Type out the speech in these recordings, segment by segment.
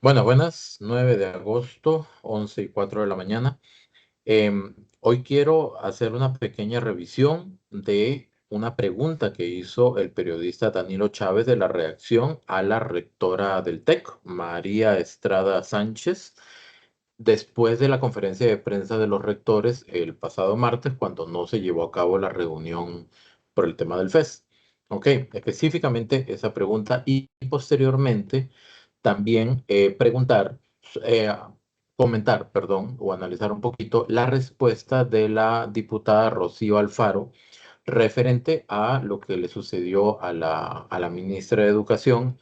Buenas, 9 de agosto, 11:04 de la mañana. Hoy quiero hacer una pequeña revisión de una pregunta que hizo el periodista Danilo Chávez de la reacción a la rectora del TEC, María Estrada Sánchez, después de la conferencia de prensa de los rectores el pasado martes, cuando no se llevó a cabo la reunión por el tema del FES. Ok, específicamente esa pregunta y posteriormente también eh, comentar, perdón, o analizar un poquito la respuesta de la diputada Rocío Alfaro referente a lo que le sucedió a la ministra de Educación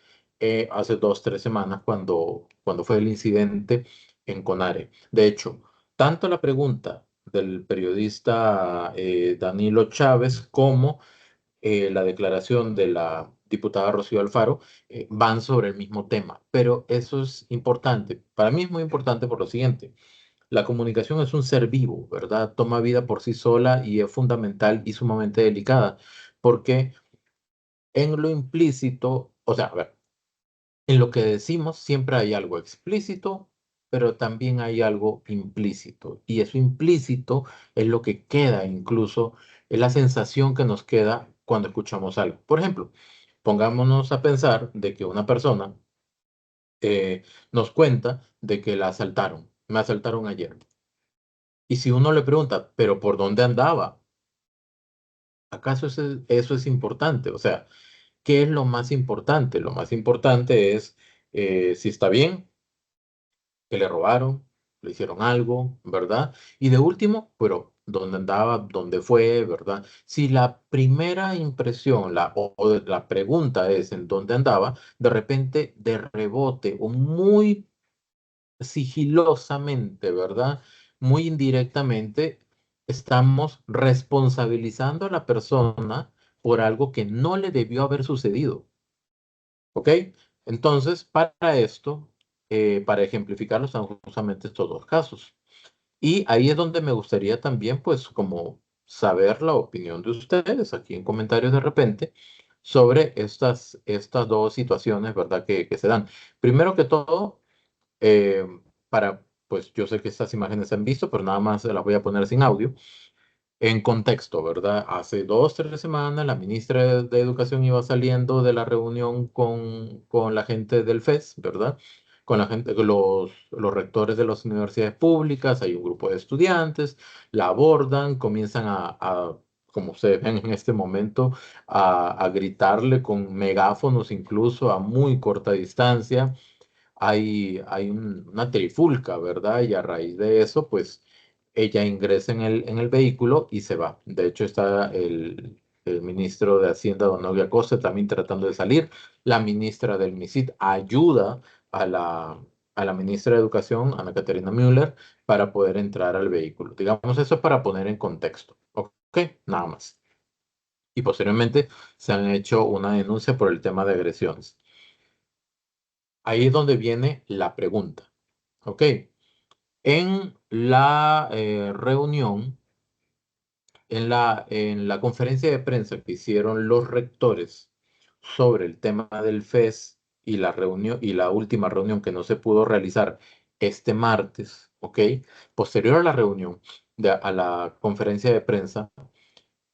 hace 2, 3 semanas cuando fue el incidente en Conare. De hecho, tanto la pregunta del periodista Danilo Chávez como la declaración de la diputada Rocío Alfaro van sobre el mismo tema, pero eso es importante. Para mí es muy importante por lo siguiente. La comunicación es un ser vivo, ¿verdad? Toma vida por sí sola y es fundamental y sumamente delicada, porque en lo implícito, o sea, a ver, en lo que decimos siempre hay algo explícito, pero también hay algo implícito. Y eso implícito es lo que queda incluso, es la sensación que nos queda cuando escuchamos algo. Por ejemplo, pongámonos a pensar de que una persona nos cuenta de que la asaltaron. Me asaltaron ayer. Y si uno le pregunta, ¿pero por dónde andaba? ¿Acaso eso es importante? O sea, ¿qué es lo más importante? Lo más importante es si está bien, que le robaron, le hicieron algo, ¿verdad? Y de último, pero dónde andaba, dónde fue, ¿verdad? Si la primera impresión, o la pregunta es en dónde andaba, de repente, de rebote o muy sigilosamente, ¿verdad? Muy indirectamente, estamos responsabilizando a la persona por algo que no le debió haber sucedido. ¿Ok? Entonces, para esto, para ejemplificarlo, están justamente estos dos casos. Y ahí es donde me gustaría también, pues, como saber la opinión de ustedes aquí en comentarios de repente sobre estas dos situaciones, ¿verdad? Que se dan. Primero que todo, eh, pues yo sé que estas imágenes se han visto, pero nada más se las voy a poner sin audio. En contexto, ¿verdad? Hace 2, 3 semanas la ministra de Educación iba saliendo de la reunión con la gente del FES, ¿verdad? Con la gente, con los rectores de las universidades públicas, hay un grupo de estudiantes, la abordan, comienzan como ustedes ven en este momento, a gritarle con megáfonos incluso a muy corta distancia. Hay una trifulca, ¿verdad? Y a raíz de eso, pues ella ingresa en el vehículo y se va. De hecho, está el ministro de Hacienda, don Nogui Acosta, también tratando de salir. La ministra del MISIT ayuda a la ministra de Educación, Ana Caterina Müller, para poder entrar al vehículo. Digamos, eso es para poner en contexto. Ok, nada más. Y posteriormente se han hecho una denuncia por el tema de agresiones. Ahí es donde viene la pregunta. Ok, en la reunión, en la conferencia de prensa que hicieron los rectores sobre el tema del FES y la reunión y la última reunión que no se pudo realizar este martes, ok, posterior a la reunión, a la conferencia de prensa,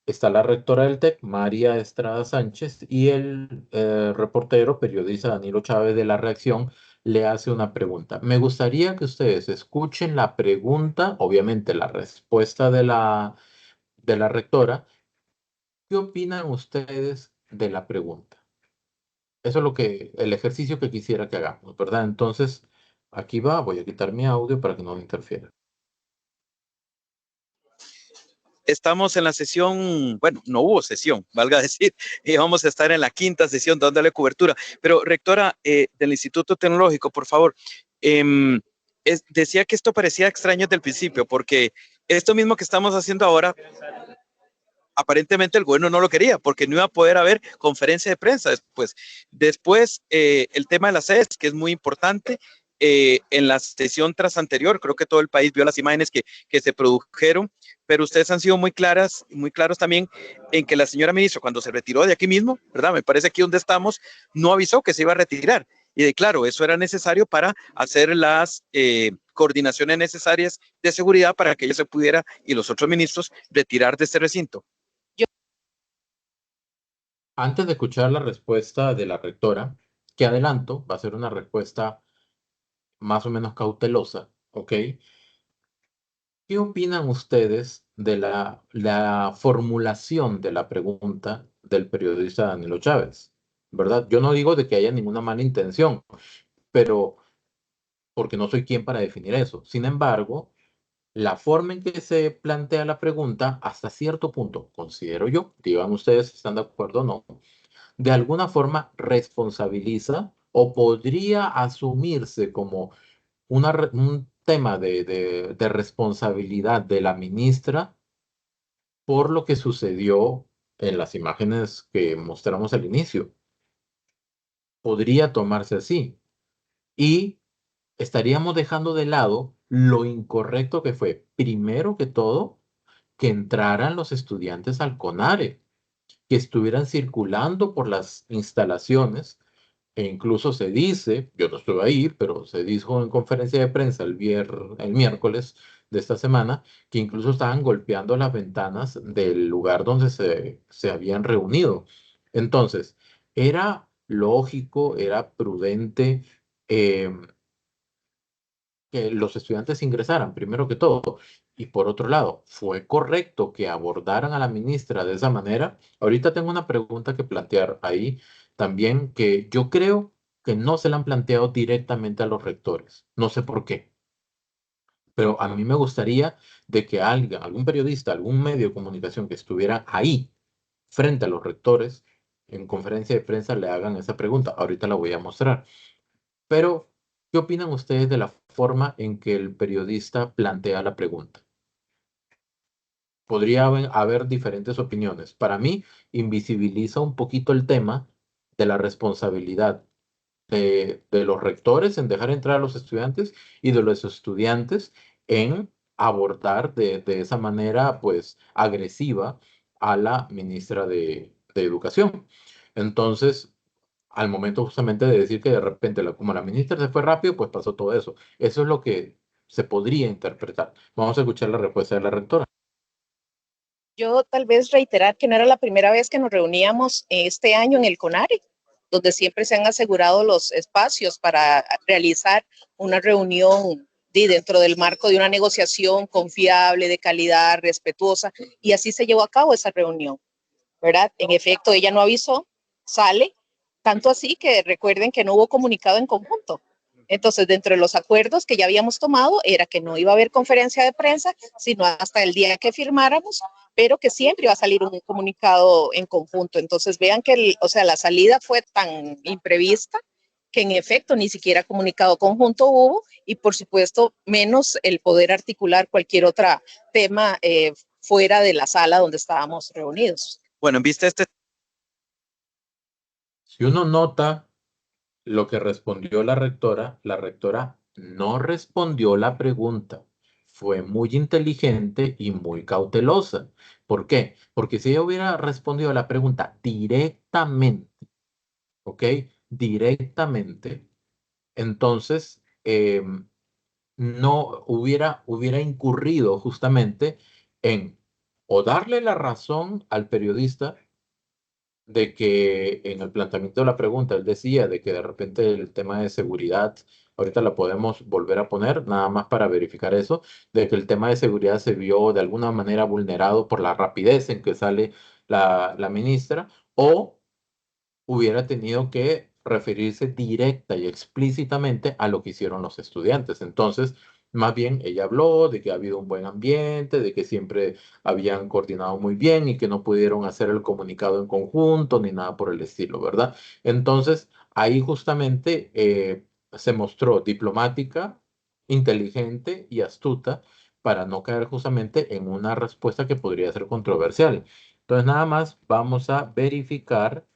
está la rectora del TEC, María Estrada Sánchez, y el reportero, periodista Danilo Chávez de La Reacción, le hace una pregunta. Me gustaría que ustedes escuchen la pregunta, obviamente la respuesta de la rectora. ¿Qué opinan ustedes de la pregunta? Eso es el ejercicio que quisiera que hagamos, ¿verdad? Entonces, aquí va, voy a quitar mi audio para que no me interfiera. Estamos en la sesión, bueno, no hubo sesión, valga decir, y vamos a estar en la quinta sesión dándole cobertura. Pero, rectora del Instituto Tecnológico, por favor, decía que esto parecía extraño desde el principio, porque esto mismo que estamos haciendo ahora, aparentemente el gobierno no lo quería, porque no iba a poder haber conferencia de prensa después. Después, el tema de las sedes, que es muy importante. En la sesión tras anterior, creo que todo el país vio las imágenes que se produjeron, pero ustedes han sido muy claras, muy claros también en que la señora ministra, cuando se retiró de aquí mismo, ¿verdad? Me parece aquí donde estamos, no avisó que se iba a retirar y de claro, eso era necesario para hacer las coordinaciones necesarias de seguridad para que ella se pudiera y los otros ministros retirar de este recinto. Antes de escuchar la respuesta de la rectora, que adelanto, va a ser una respuesta más o menos cautelosa, ¿ok? ¿Qué opinan ustedes de la formulación de la pregunta del periodista Danilo Chávez? ¿Verdad? Yo no digo de que haya ninguna mala intención, pero porque no soy quien para definir eso. Sin embargo, la forma en que se plantea la pregunta, hasta cierto punto, considero yo, digan ustedes si están de acuerdo o no, de alguna forma responsabiliza o podría asumirse como un tema de responsabilidad de la ministra por lo que sucedió en las imágenes que mostramos al inicio. Podría tomarse así. Y estaríamos dejando de lado lo incorrecto que fue, primero que todo, que entraran los estudiantes al CONARE, que estuvieran circulando por las instalaciones. E incluso se dice, yo no estuve ahí, pero se dijo en conferencia de prensa el miércoles de esta semana, que incluso estaban golpeando las ventanas del lugar donde se habían reunido. Entonces, era lógico, era prudente eh, que los estudiantes ingresaran, primero que todo. Y por otro lado, ¿fue correcto que abordaran a la ministra de esa manera? Ahorita tengo una pregunta que plantear ahí también, que yo creo que no se la han planteado directamente a los rectores. No sé por qué, pero a mí me gustaría de que alguien, algún periodista, algún medio de comunicación que estuviera ahí frente a los rectores en conferencia de prensa le hagan esa pregunta. Ahorita la voy a mostrar. Pero, ¿qué opinan ustedes de la forma en que el periodista plantea la pregunta? Podría haber diferentes opiniones. Para mí, invisibiliza un poquito el tema de la responsabilidad de los rectores en dejar entrar a los estudiantes y de los estudiantes en abordar de esa manera, pues, agresiva a la ministra de Educación. Entonces, al momento justamente de decir que de repente, como la ministra se fue rápido, pues pasó todo eso. Eso es lo que se podría interpretar. Vamos a escuchar la respuesta de la rectora. Yo tal vez reiterar que no era la primera vez que nos reuníamos este año en el CONARE, donde siempre se han asegurado los espacios para realizar una reunión dentro del marco de una negociación confiable, de calidad, respetuosa, y así se llevó a cabo esa reunión, ¿verdad? En efecto, ella no avisó, sale, tanto así que recuerden que no hubo comunicado en conjunto. Entonces, dentro de los acuerdos que ya habíamos tomado era que no iba a haber conferencia de prensa, sino hasta el día que firmáramos, pero que siempre iba a salir un comunicado en conjunto. Entonces, vean que, la salida fue tan imprevista que en efecto ni siquiera comunicado conjunto hubo y por supuesto menos el poder articular cualquier otro tema fuera de la sala donde estábamos reunidos. Bueno, en vista de este... Si uno nota lo que respondió la rectora no respondió la pregunta. Fue muy inteligente y muy cautelosa. ¿Por qué? Porque si ella hubiera respondido la pregunta directamente, ¿ok? Directamente, entonces no hubiera incurrido justamente en o darle la razón al periodista de que en el planteamiento de la pregunta él decía de que de repente el tema de seguridad, ahorita la podemos volver a poner, nada más para verificar eso, de que el tema de seguridad se vio de alguna manera vulnerado por la rapidez en que sale la ministra, o hubiera tenido que referirse directa y explícitamente a lo que hicieron los estudiantes. Entonces, más bien ella habló de que ha habido un buen ambiente, de que siempre habían coordinado muy bien y que no pudieron hacer el comunicado en conjunto ni nada por el estilo, ¿verdad? Entonces, ahí justamente se mostró diplomática, inteligente y astuta para no caer justamente en una respuesta que podría ser controversial. Entonces, nada más vamos a verificar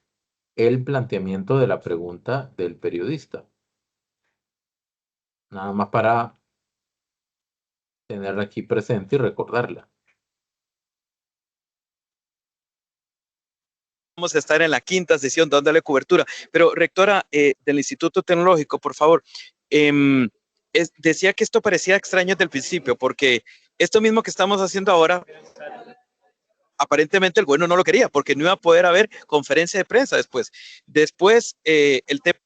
el planteamiento de la pregunta del periodista. Nada más para tenerla aquí presente y recordarla. vamos a estar en la quinta sesión dándole cobertura. Pero, rectora del Instituto Tecnológico, por favor, decía que esto parecía extraño desde el principio, porque esto mismo que estamos haciendo ahora, aparentemente el gobierno no lo quería, porque no iba a poder haber conferencia de prensa después. Después, el tema...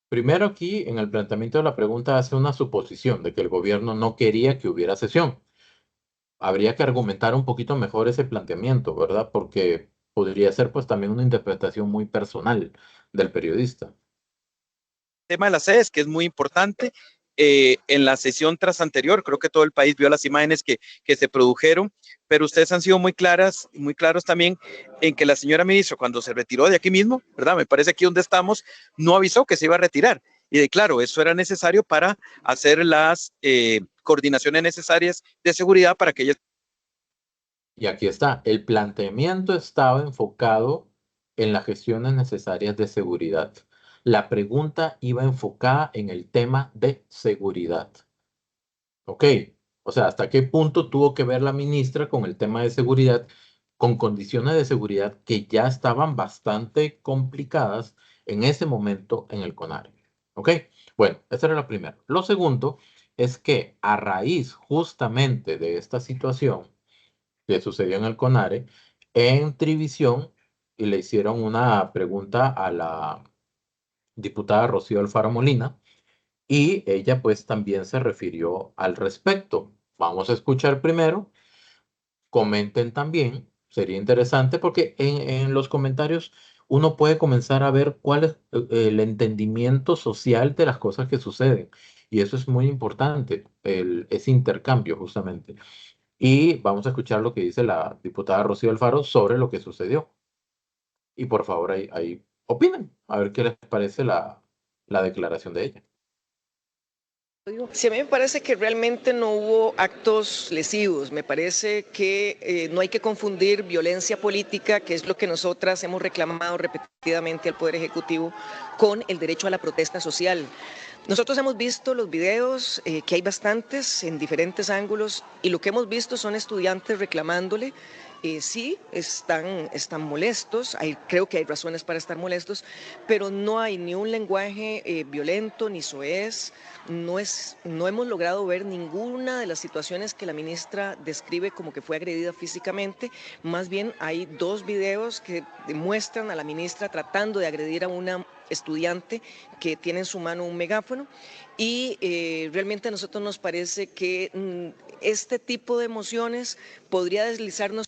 Primero aquí, en el planteamiento de la pregunta, hace una suposición de que el gobierno no quería que hubiera sesión. Habría que argumentar un poquito mejor ese planteamiento, ¿verdad? Porque podría ser pues también una interpretación muy personal del periodista. tema de las sedes, que es muy importante. En la sesión tras anterior, creo que todo el país vio las imágenes que se produjeron, pero ustedes han sido muy claras, muy claros también en que la señora ministra, cuando se retiró de aquí mismo, ¿verdad? Me parece aquí donde estamos, no avisó que se iba a retirar. Y de claro, eso era necesario para hacer las coordinaciones necesarias de seguridad para que ella... Y aquí está, el planteamiento estaba enfocado en las gestiones necesarias de seguridad. La pregunta iba enfocada en el tema de seguridad. ¿Ok? O sea, ¿hasta qué punto tuvo que ver la ministra con el tema de seguridad, con condiciones de seguridad que ya estaban bastante complicadas en ese momento en el CONARE? ¿Ok? Bueno, esa era la primera. Lo segundo es que a raíz justamente de esta situación, que sucedió en el CONARE, en Trivisión y le hicieron una pregunta a la diputada Rocío Alfaro Molina y ella pues también se refirió al respecto. Vamos a escuchar primero, comenten también, sería interesante porque en los comentarios uno puede comenzar a ver cuál es el entendimiento social de las cosas que suceden. Y eso es muy importante, ese intercambio justamente. Y vamos a escuchar lo que dice la diputada Rocío Alfaro sobre lo que sucedió. Y por favor, ahí opinen, a ver qué les parece la declaración de ella. Sí, a mí me parece que realmente no hubo actos lesivos. Me parece que no hay que confundir violencia política, que es lo que nosotras hemos reclamado repetidamente al Poder Ejecutivo, con el derecho a la protesta social. Nosotros hemos visto los videos, que hay bastantes en diferentes ángulos, y lo que hemos visto son estudiantes reclamándole. Sí, están molestos, creo que hay razones para estar molestos, pero no hay ni un lenguaje violento ni soez, no hemos logrado ver ninguna de las situaciones que la ministra describe como que fue agredida físicamente. Más bien hay dos videos que demuestran a la ministra tratando de agredir a una estudiante que tiene en su mano un megáfono, y realmente a nosotros nos parece que este tipo de emociones podría deslizarnos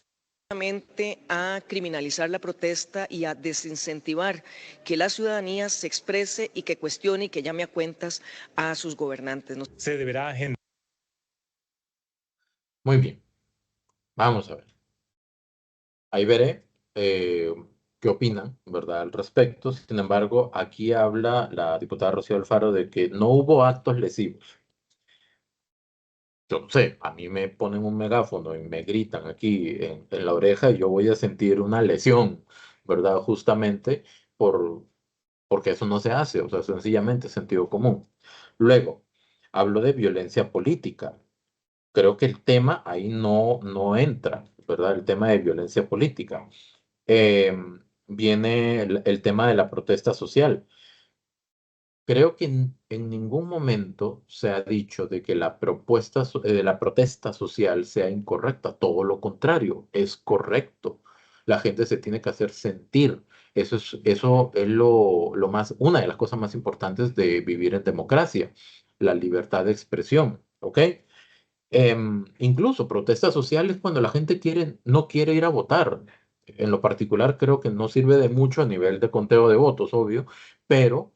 a criminalizar la protesta y a desincentivar que la ciudadanía se exprese y que cuestione y que llame a cuentas a sus gobernantes. Se deberá agendar. Muy bien, vamos a ver. Ahí veré qué opinan, ¿verdad?, al respecto. Sin embargo, aquí habla la diputada Rocío Alfaro de que no hubo actos lesivos. Yo no sé, a mí me ponen un megáfono y me gritan aquí en la oreja y yo voy a sentir una lesión, ¿verdad? Justamente por, porque eso no se hace, o sea, sencillamente sentido común. Luego, hablo de violencia política. Creo que el tema ahí no entra, ¿verdad? El tema de violencia política. Viene el tema de la protesta social. Creo que en ningún momento se ha dicho de que la protesta social sea incorrecta. Todo lo contrario, es correcto. La gente se tiene que hacer sentir. Eso es una de las cosas más importantes de vivir en democracia, la libertad de expresión, ¿ok? Incluso protestas sociales cuando la gente no quiere ir a votar. En lo particular, creo que no sirve de mucho a nivel de conteo de votos, obvio, pero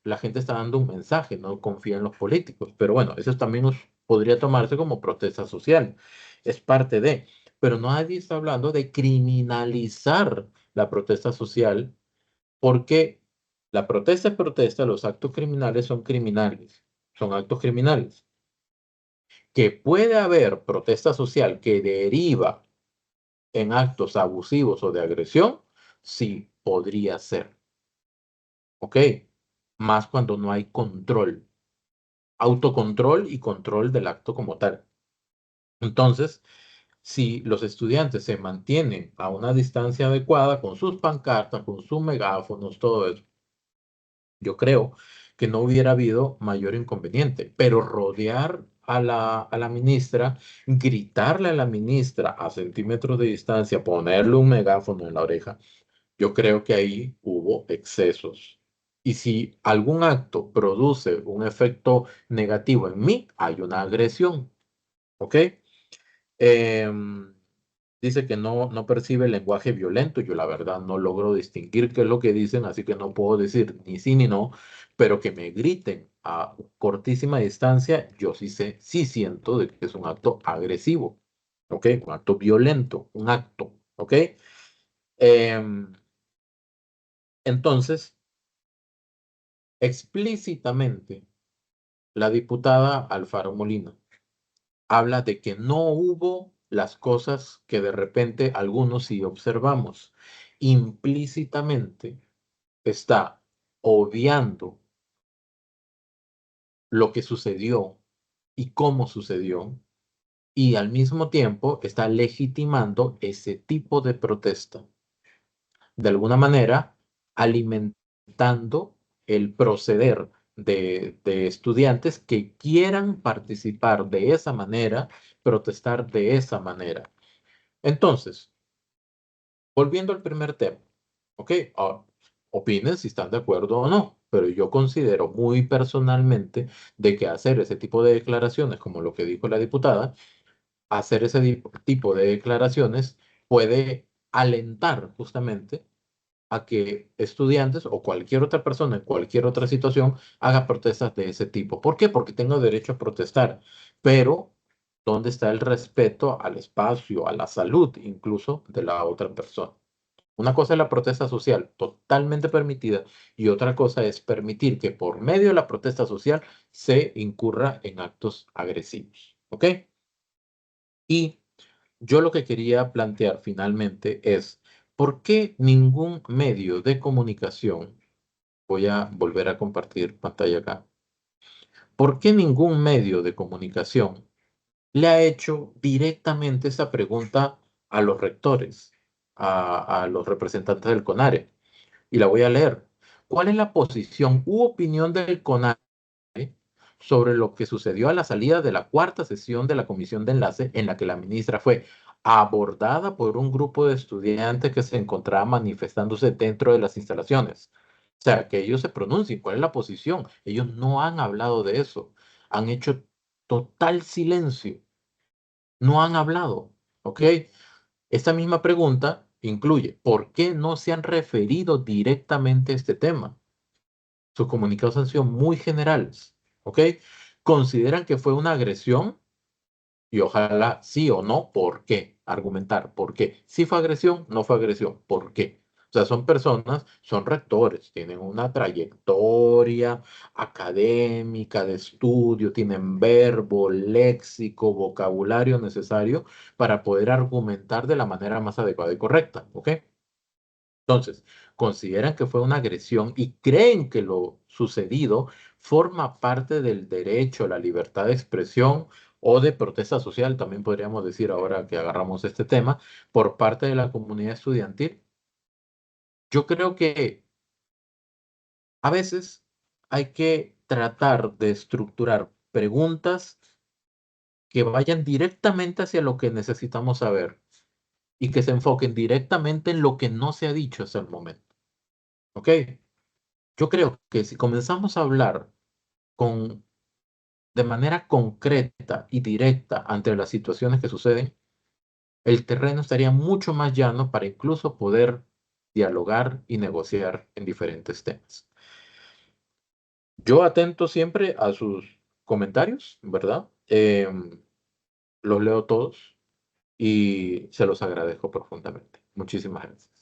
la gente está dando un mensaje, no confía en los políticos. Pero bueno, eso también podría tomarse como protesta social. Es parte de, pero nadie está hablando de criminalizar la protesta social porque la protesta es protesta, los actos criminales son criminales, son actos criminales. Que puede haber protesta social que deriva en actos abusivos o de agresión, sí, podría ser. ¿Ok? Más cuando no hay control, autocontrol y control del acto como tal. Entonces, si los estudiantes se mantienen a una distancia adecuada con sus pancartas, con sus megáfonos, todo eso, yo creo que no hubiera habido mayor inconveniente, pero rodear a la ministra, gritarle a la ministra a centímetros de distancia, ponerle un megáfono en la oreja, yo creo que ahí hubo excesos. Y si algún acto produce un efecto negativo en mí, hay una agresión, ¿ok? Em, Dice que no percibe el lenguaje violento. Yo la verdad no logro distinguir qué es lo que dicen, así que no puedo decir ni sí ni no, pero que me griten a cortísima distancia, yo sí sé, sí siento de que es un acto agresivo, ¿ok? Un acto violento, un acto, ¿ok? Em, entonces, explícitamente, la diputada Alfaro Molina habla de que no hubo las cosas que de repente algunos sí observamos. Implícitamente está obviando lo que sucedió y cómo sucedió, y al mismo tiempo está legitimando ese tipo de protesta. De alguna manera, alimentando el proceder de estudiantes que quieran participar de esa manera, protestar de esa manera. Entonces, volviendo al primer tema, ¿ok? Opinen si están de acuerdo o no, pero yo considero muy personalmente de que hacer ese tipo de declaraciones, como lo que dijo la diputada, hacer ese tipo de declaraciones puede alentar justamente a que estudiantes o cualquier otra persona en cualquier otra situación haga protestas de ese tipo. ¿Por qué? Porque tengo derecho a protestar, pero ¿dónde está el respeto al espacio, a la salud incluso de la otra persona? Una cosa es la protesta social totalmente permitida y otra cosa es permitir que por medio de la protesta social se incurra en actos agresivos. ¿Ok? Y yo lo que quería plantear finalmente es, ¿por qué ningún medio de comunicación, voy a volver a compartir pantalla acá, ¿por qué ningún medio de comunicación le ha hecho directamente esa pregunta a los rectores, a los representantes del CONARE? Y la voy a leer. ¿Cuál es la posición u opinión del CONARE sobre lo que sucedió a la salida de la cuarta sesión de la comisión de enlace en la que la ministra fue abordada por un grupo de estudiantes que se encontraba manifestándose dentro de las instalaciones? O sea, que ellos se pronuncien, ¿cuál es la posición? Ellos no han hablado de eso. Han hecho total silencio. No han hablado, ¿ok? Esta misma pregunta incluye, ¿por qué no se han referido directamente a este tema? Sus comunicados han sido muy generales, ¿ok? Consideran que fue una agresión y ojalá sí o no, ¿por qué? Argumentar, ¿por qué? Si fue agresión, no fue agresión, ¿por qué? O sea, son personas, son rectores, tienen una trayectoria académica de estudio, tienen verbo, léxico, vocabulario necesario para poder argumentar de la manera más adecuada y correcta, ¿ok? Entonces, consideran que fue una agresión y creen que lo sucedido forma parte del derecho a la libertad de expresión o de protesta social, también podríamos decir ahora que agarramos este tema, por parte de la comunidad estudiantil. Yo creo que a veces hay que tratar de estructurar preguntas que vayan directamente hacia lo que necesitamos saber y que se enfoquen directamente en lo que no se ha dicho hasta el momento. ¿Ok? Yo creo que si comenzamos a hablar con, de manera concreta y directa ante las situaciones que suceden, el terreno estaría mucho más llano para incluso poder dialogar y negociar en diferentes temas. Yo atento siempre a sus comentarios, ¿verdad? Los leo todos y se los agradezco profundamente. Muchísimas gracias.